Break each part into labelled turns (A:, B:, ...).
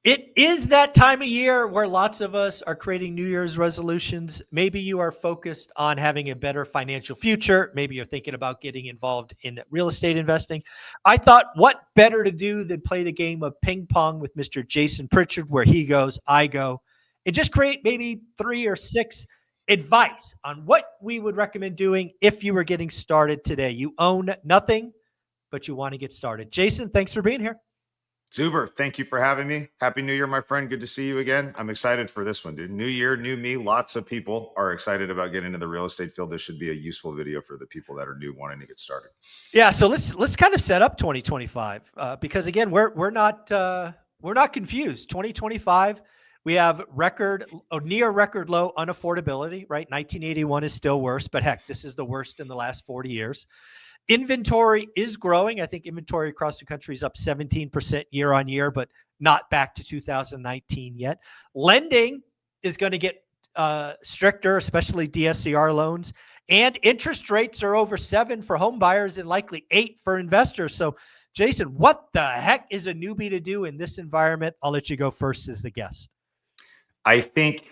A: It is that time of year where lots of us are creating New Year's resolutions. Maybe you are focused on having a better financial future. Maybe you're thinking about getting involved in real estate investing. I thought, what better to do than play the game of ping pong with Mr. Jason Pritchard, where he goes, I go, and just create maybe 3 or 6 advice on what we would recommend doing if you were getting started today. You own nothing, but you want to get started. Jason, thanks for being here.
B: Zuber, thank you for having me. Happy New Year, my friend. Good to see you again. I'm excited for this one, dude. New year, new me. Lots of people are excited about getting into the real estate field. This should be a useful video for the people that are new wanting to get started.
A: Yeah, so let's kind of set up 2025 because again we're not confused. 2025 we have near record low unaffordability. Right, 1981 is still worse, but heck, this is the worst in the last 40 years. Inventory is growing. I think inventory across the country is up 17% year on year, but not back to 2019 yet. Lending is going to get stricter, especially DSCR loans. And interest rates are over 7 for home buyers and likely 8 for investors. So, Jason, what the heck is a newbie to do in this environment? I'll let you go first as the guest.
B: I think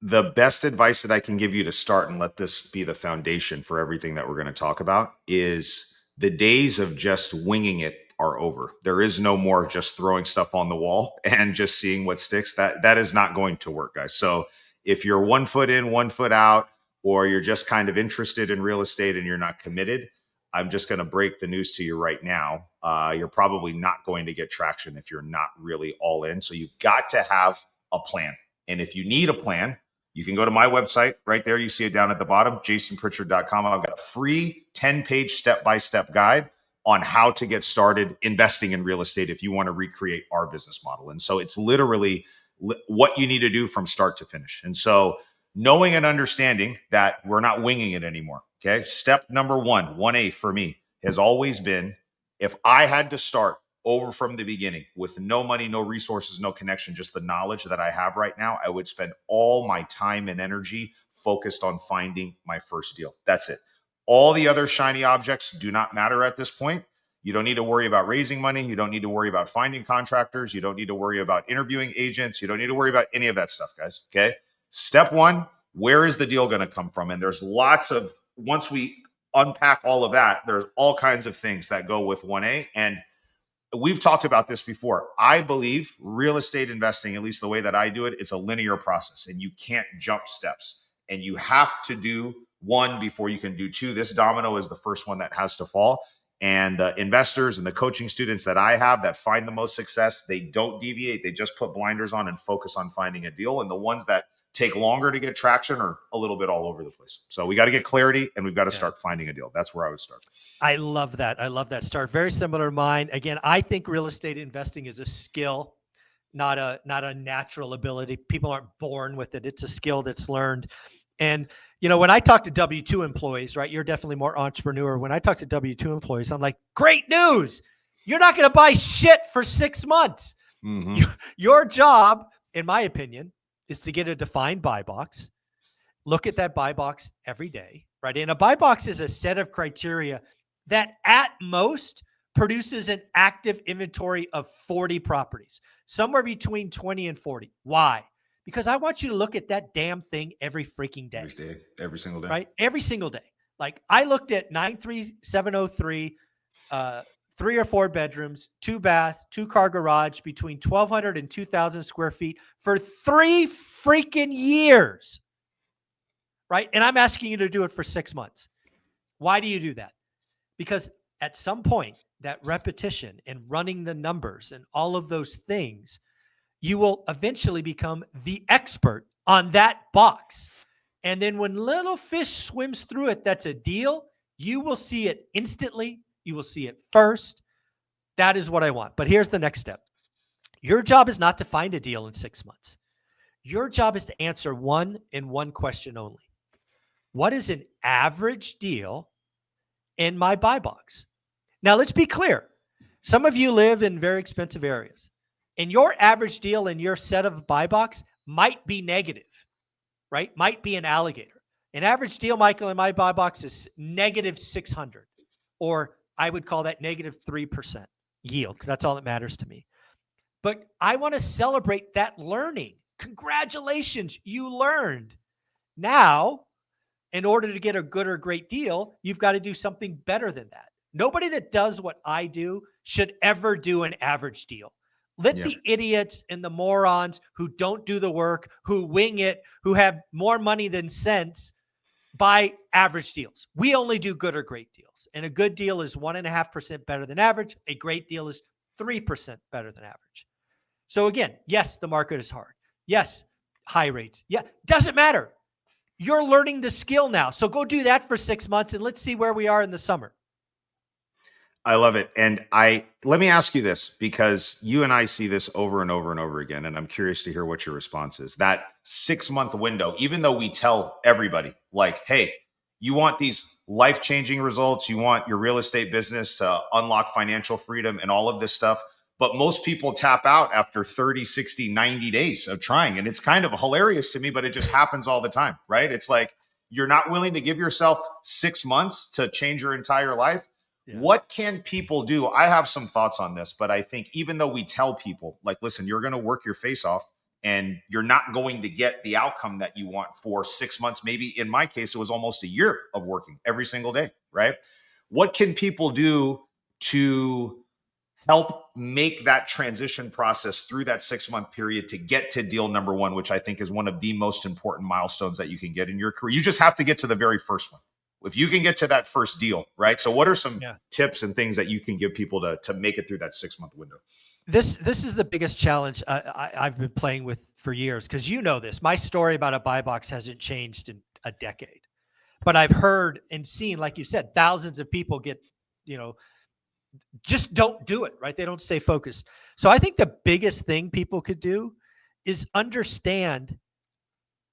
B: the best advice that I can give you to start and let this be the foundation for everything that we're going to talk about is the days of just winging it are over. There is no more just throwing stuff on the wall and just seeing what sticks. That is not going to work, guys. So if you're 1 foot in, 1 foot out, or you're just kind of interested in real estate and you're not committed, I'm just going to break the news to you right now. You're probably not going to get traction if you're not really all in. So you've got to have a plan. And if you need a plan, you can go to my website right there. You see it down at the bottom, jasonpritchard.com. I've got a free 10-page step-by-step guide on how to get started investing in real estate if you want to recreate our business model. And so it's literally what you need to do from start to finish. And so knowing and understanding that we're not winging it anymore. Okay. Step number 1A for me has always been, if I had to start over from the beginning with no money, no resources, no connection, just the knowledge that I have right now, I would spend all my time and energy focused on finding my first deal. That's it. All the other shiny objects do not matter at this point. You don't need to worry about raising money. You don't need to worry about finding contractors. You don't need to worry about interviewing agents. You don't need to worry about any of that stuff, guys. Okay. Step 1, where is the deal going to come from? And there's lots of, once we unpack all of that, there's all kinds of things that go with 1A. And we've talked about this before. I believe real estate investing, at least the way that I do it, it's a linear process and you can't jump steps. And you have to do 1 before you can do 2. This domino is the first one that has to fall. And the investors and the coaching students that I have that find the most success, they don't deviate. They just put blinders on and focus on finding a deal. And the ones that take longer to get traction are a little bit all over the place. So we got to get clarity and we've got to start finding a deal. That's where I would start.
A: I love that. I love that start. Very similar to mine. Again, I think real estate investing is a skill, not a natural ability. People aren't born with it. It's a skill that's learned. And when I talk to W-2 employees, right, you're definitely more entrepreneur. When I talk to W-2 employees, I'm like, great news. You're not going to buy shit for 6 months.
B: Mm-hmm.
A: Your job, in my opinion, is to get a defined buy box, look at that buy box every day, right? And a buy box is a set of criteria that at most produces an active inventory of 40 properties, somewhere between 20 and 40. Why? Because I want you to look at that damn thing every freaking day.
B: Every single day.
A: Right? Every single day. Like I looked at 93703, 3 or 4 bedrooms, 2 baths, 2-car garage between 1,200 and 2,000 square feet for 3 freaking years. Right? And I'm asking you to do it for 6 months. Why do you do that? Because at some point, that repetition and running the numbers and all of those things, you will eventually become the expert on that box. And then when little fish swims through it, that's a deal. You will see it instantly. You will see it first. That is what I want. But here's the next step. Your job is not to find a deal in 6 months. Your job is to answer one question only. What is an average deal in my buy box? Now, let's be clear. Some of you live in very expensive areas, and your average deal in your set of buy box might be negative, right? Might be an alligator. An average deal, Michael, in my buy box is negative 600, or I would call that negative 3% yield, because that's all that matters to me. But I want to celebrate that learning. Congratulations, you learned. Now, in order to get a good or great deal, you've got to do something better than that. Nobody that does what I do should ever do an average deal. Let
B: Yeah.
A: the idiots and the morons who don't do the work, who wing it, who have more money than sense, buy average deals. We only do good or great deals. And a good deal is 1.5% better than average. A great deal is 3% better than average. So again, yes, the market is hard. Yes, high rates. Yeah, doesn't matter. You're learning the skill now. So go do that for 6 months and let's see where we are in the summer.
B: I love it. And let me ask you this, because you and I see this over and over and over again. And I'm curious to hear what your response is. That 6-month window, even though we tell everybody like, hey, you want these life-changing results, you want your real estate business to unlock financial freedom and all of this stuff. But most people tap out after 30, 60, 90 days of trying. And it's kind of hilarious to me, but it just happens all the time, right? It's like, you're not willing to give yourself 6 months to change your entire life.
A: Yeah.
B: What can people do? I have some thoughts on this, but I think even though we tell people, like, listen, you're going to work your face off and you're not going to get the outcome that you want for 6 months. Maybe in my case, it was almost a year of working every single day, right? What can people do to help make that transition process through that 6-month period to get to deal number one, which I think is one of the most important milestones that you can get in your career? You just have to get to the very first one. If you can get to that first deal, right? So what are some tips and things that you can give people to make it through that 6-month window?
A: This is the biggest challenge I've been playing with for years, because you know this. My story about a buy box hasn't changed in a decade. But I've heard and seen, like you said, thousands of people get, just don't do it, right? They don't stay focused. So I think the biggest thing people could do is understand,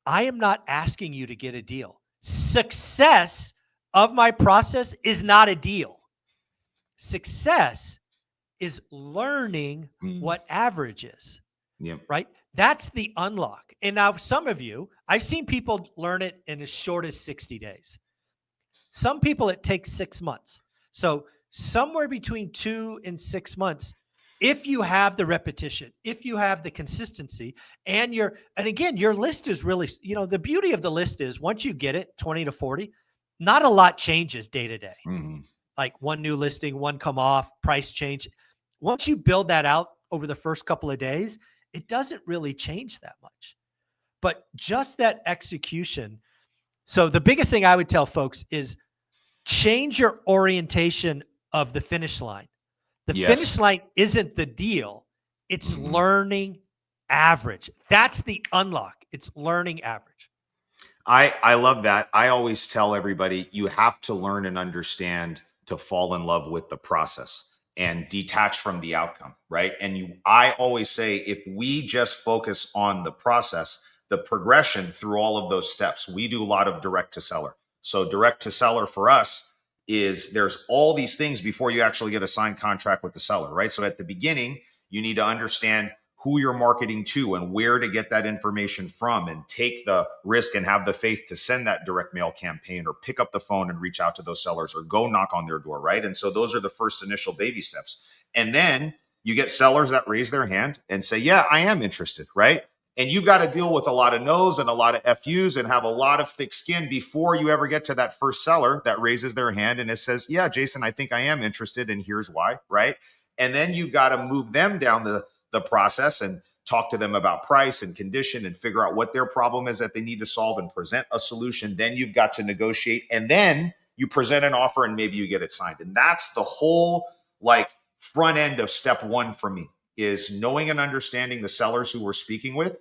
A: I am not asking you to get a deal. Success of my process is not a deal. Success is learning what average is.
B: Yep.
A: Right? That's the unlock. And now some of you, I've seen people learn it in as short as 60 days. Some people, it takes 6 months. So somewhere between 2 and 6 months, if you have the repetition, if you have the consistency, and again, your list is really, the beauty of the list is once you get it 20 to 40, not a lot changes day to day. Like one new listing, one come off, price change. Once you build that out over the first couple of days, it doesn't really change that much. But just that execution. So the biggest thing I would tell folks is change your orientation of the finish line. The finish line isn't the deal. It's learning average. That's the unlock. It's learning average.
B: I love that. I always tell everybody, you have to learn and understand to fall in love with the process and detach from the outcome, right? And I always say, if we just focus on the process, the progression through all of those steps, we do a lot of direct to seller. So direct to seller for us is there's all these things before you actually get a signed contract with the seller, right? So at the beginning, you need to understand who you're marketing to and where to get that information from, and take the risk and have the faith to send that direct mail campaign or pick up the phone and reach out to those sellers or go knock on their door, right? And so those are the first initial baby steps. And then you get sellers that raise their hand and say, yeah, I am interested, right? And you've got to deal with a lot of no's and a lot of FU's and have a lot of thick skin before you ever get to that first seller that raises their hand and it says, yeah, Jason, I think I am interested and here's why, right? And then you've got to move them down the process and talk to them about price and condition and figure out what their problem is that they need to solve and present a solution. Then you've got to negotiate, and then you present an offer and maybe you get it signed. And that's the whole front end of step one for me, is knowing and understanding the sellers who we're speaking with,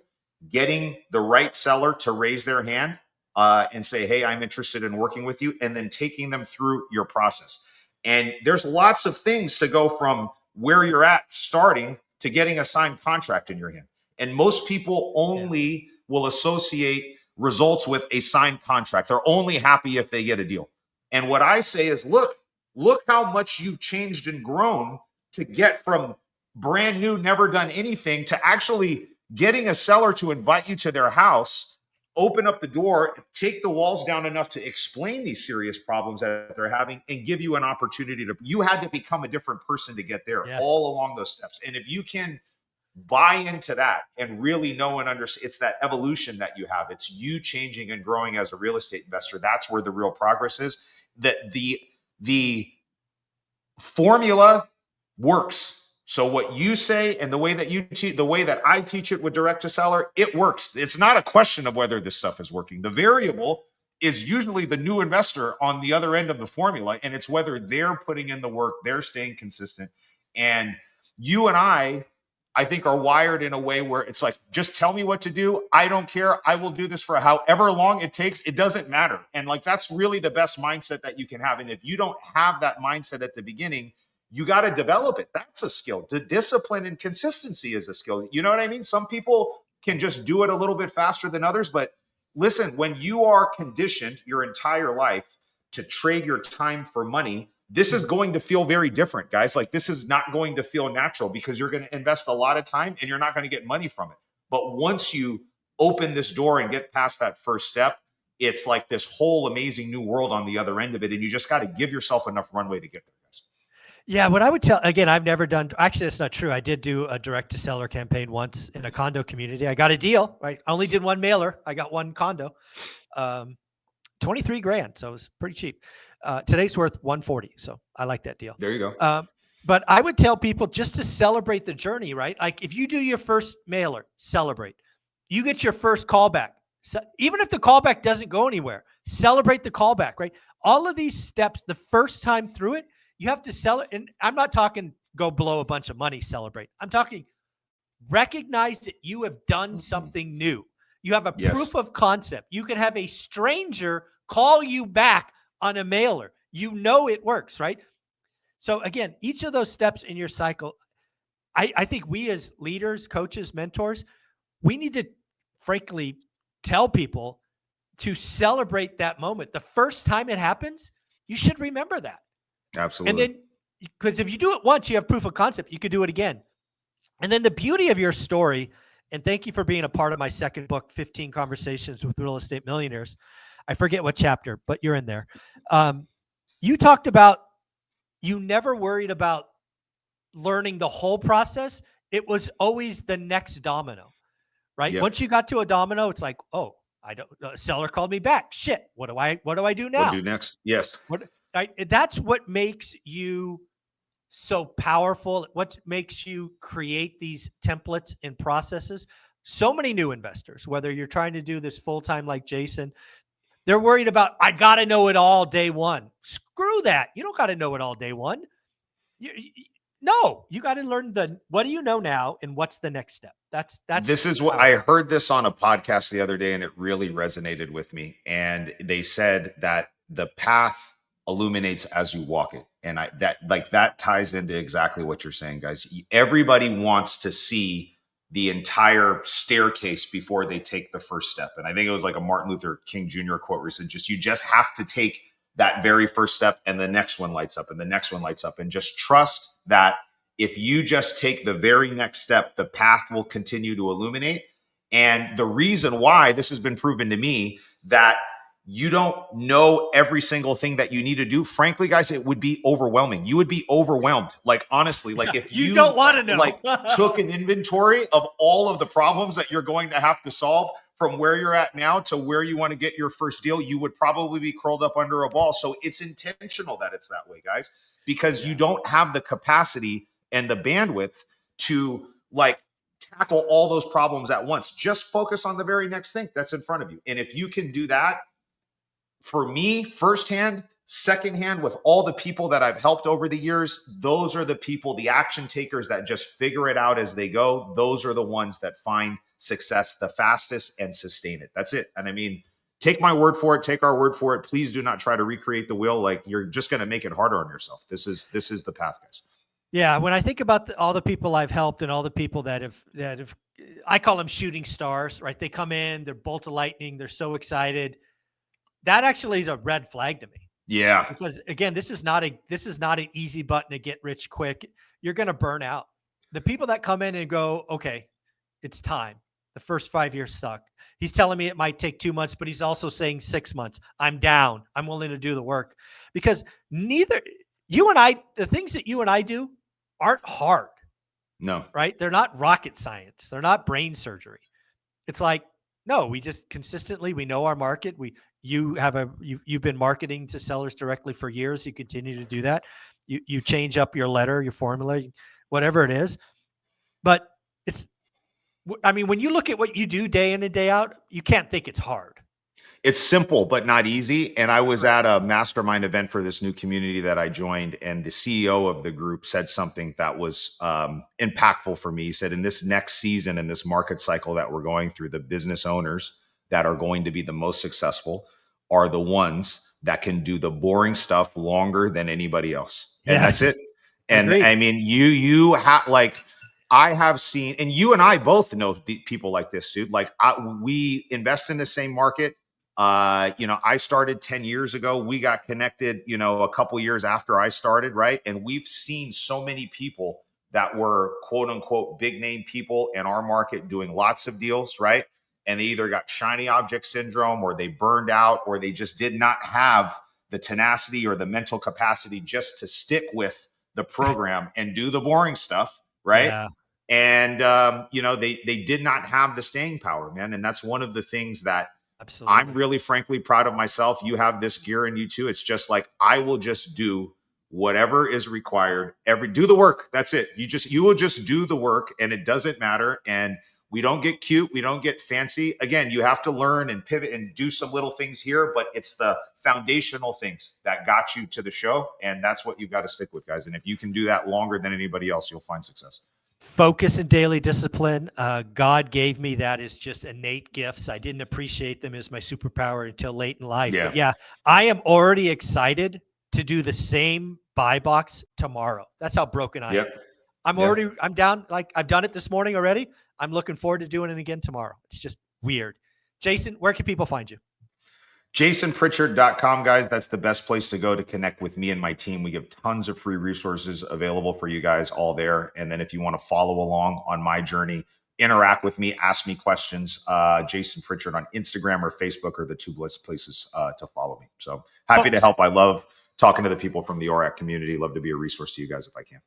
B: getting the right seller to raise their hand and say, hey, I'm interested in working with you, and then taking them through your process. And there's lots of things to go from where you're at starting to getting a signed contract in your hand. And most people only will associate results with a signed contract. They're only happy if they get a deal. And what I say is, look how much you've changed and grown to get from brand new, never done anything, to actually getting a seller to invite you to their house, open up the door, take the walls down enough to explain these serious problems that they're having, and give you an opportunity you had to become a different person to get there all along those steps. And if you can buy into that and really know and understand. It's that evolution that you have. It's you changing and growing as a real estate investor. That's where the real progress is. That the formula works. So what you say and the way that you teach, the way that I teach it with direct to seller, it works. It's not a question of whether this stuff is working. The variable is usually the new investor on the other end of the formula, and it's whether they're putting in the work, they're staying consistent. And you and I think, are wired in a way where it's like, just tell me what to do. I don't care. I will do this for however long it takes. It doesn't matter. And like, that's really the best mindset that you can have. And if you don't have that mindset at the beginning, you got to develop it. That's a skill. The discipline and consistency is a skill. You know what I mean? Some people can just do it a little bit faster than others. But listen, when you are conditioned your entire life to trade your time for money, this is going to feel very different, guys. Like, this is not going to feel natural because you're going to invest a lot of time and you're not going to get money from it. But once you open this door and get past that first step, it's like this whole amazing new world on the other end of it. And you just got to give yourself enough runway to get there, guys.
A: Yeah, what I would tell, again, I've never done, actually, that's not true. I did do a direct to seller campaign once in a condo community. I got a deal, right? I only did one mailer. I got one condo, 23 grand. So it was pretty cheap. Today's worth 140. So I like that deal.
B: There you go.
A: But I would tell people just to celebrate the journey, right? Like, if you do your first mailer, celebrate. You get your first callback. So even if the callback doesn't go anywhere, celebrate the callback, right? All of these steps, the first time through it, you have to sell it. And I'm not talking go blow a bunch of money, celebrate. I'm talking recognize that you have done something new. You have a proof of concept. You can have a stranger call you back on a mailer. You know it works, right? So again, each of those steps in your cycle, I think we as leaders, coaches, mentors, we need to frankly tell people to celebrate that moment. The first time it happens, you should remember that.
B: Absolutely.
A: And then, because if you do it once, you have proof of concept, you could do it again. And then the beauty of your story, and thank you for being a part of my second book, 15 Conversations with Real Estate Millionaires. I forget what chapter, but you're in there. You talked about you never worried about learning the whole process. It was always the next domino, right? Yep. Once you got to a domino, it's like, oh, a seller called me back. Shit. What do I do now?
B: What do next? Yes.
A: That's what makes you so powerful. What makes you create these templates and processes. So many new investors, whether you're trying to do this full-time like Jason, they're worried about, I got to know it all day one. Screw that. You don't got to know it all day one. No, you got to learn what do you know now and what's the next step? This is
B: what I heard this on a podcast the other day, and it really resonated with me. And they said that the path illuminates as you walk it. And that ties into exactly what you're saying, guys. Everybody wants to see the entire staircase before they take the first step. And I think it was like a Martin Luther King Jr. quote where he said, you just have to take that very first step, and the next one lights up, and the next one lights up. And just trust that if you just take the very next step, the path will continue to illuminate. And the reason why this has been proven to me that you don't know every single thing that you need to do, frankly, guys, it would be overwhelming. You would be overwhelmed. Like, honestly, like if you
A: don't want to know,
B: like took an inventory of all of the problems that you're going to have to solve from where you're at now to where you want to get your first deal, you would probably be curled up under a ball. So it's intentional that it's that way, guys, because you don't have the capacity and the bandwidth to like tackle all those problems at once. Just focus on the very next thing that's in front of you. And if you can do that, for me, firsthand, secondhand, with all the people that I've helped over the years, those are the people, the action takers that just figure it out as they go. Those are the ones that find success the fastest and sustain it. That's it. And I mean, take my word for it. Take our word for it. Please do not try to recreate the wheel. Like, you're just going to make it harder on yourself. This is the path, guys.
A: Yeah. When I think about all the people I've helped and all the people that have, I call them shooting stars, right? They come in, they're bolt of lightning. They're so excited. That actually is a red flag to me.
B: Yeah.
A: Because again, this is not an easy button to get rich quick. You're going to burn out. The people that come in and go, okay, it's time. The first 5 years suck. He's telling me it might take 2 months, but he's also saying 6 months. I'm down. I'm willing to do the work, because neither you and I, the things that you and I do aren't hard.
B: No.
A: right? They're not rocket science. They're not brain surgery. It's like, no, we just consistently, we know our market. You've been marketing to sellers directly for years. You continue to do that. You change up your letter, your formula, whatever it is. But I mean, when you look at what you do day in and day out, you can't think it's hard.
B: It's simple, but not easy. And I was
A: Right.
B: at a mastermind event for this new community that I joined, and the CEO of the group said something that was impactful for me. He said, in this next season, in this market cycle that we're going through, the business owners that are going to be the most successful are the ones that can do the boring stuff longer than anybody else. And that's
A: Yes.
B: it. And
A: Agreed.
B: I mean, you have like, I have seen, and you and I both know people like this, dude. Like we invest in the same market. I started 10 years ago. We got connected, a couple years after I started, right? And we've seen so many people that were quote unquote big name people in our market doing lots of deals, right? And they either got shiny object syndrome, or they burned out, or they just did not have the tenacity or the mental capacity just to stick with the program and do the boring stuff, right?
A: Yeah.
B: And they did not have the staying power, man. And that's one of the things that I'm
A: Absolutely.
B: really frankly proud of myself. You have this gear in you too. It's just like, I will just do whatever is required. Do the work. That's it. You will just do the work, and it doesn't matter. And we don't get cute. We don't get fancy. Again, you have to learn and pivot and do some little things here, but it's the foundational things that got you to the show. And that's what you've got to stick with, guys. And if you can do that longer than anybody else, you'll find success.
A: Focus and daily discipline. God gave me that as just innate gifts. I didn't appreciate them as my superpower until late in life.
B: Yeah.
A: But yeah, I am already excited to do the same buy box tomorrow. That's how broken I am. I'm down. Like, I've done it this morning already. I'm looking forward to doing it again tomorrow. It's just weird. Jason, where can people find you?
B: JasonPritchard.com, guys. That's the best place to go to connect with me and my team. We give tons of free resources available for you guys all there. And then if you want to follow along on my journey, interact with me, ask me questions, Jason Pritchard on Instagram or Facebook are the two best places to follow me. So happy to help. I love talking to the people from the ORAC community. Love to be a resource to you guys if I can.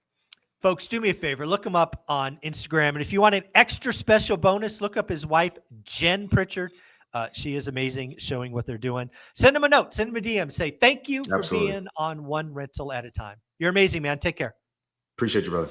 A: Folks, do me a favor. Look him up on Instagram. And if you want an extra special bonus, look up his wife, Jen Pritchard. She is amazing, showing what they're doing. Send them a note. Send them a DM. Say thank you for being on One Rental at a Time. You're amazing, man. Take care.
B: Appreciate you, brother.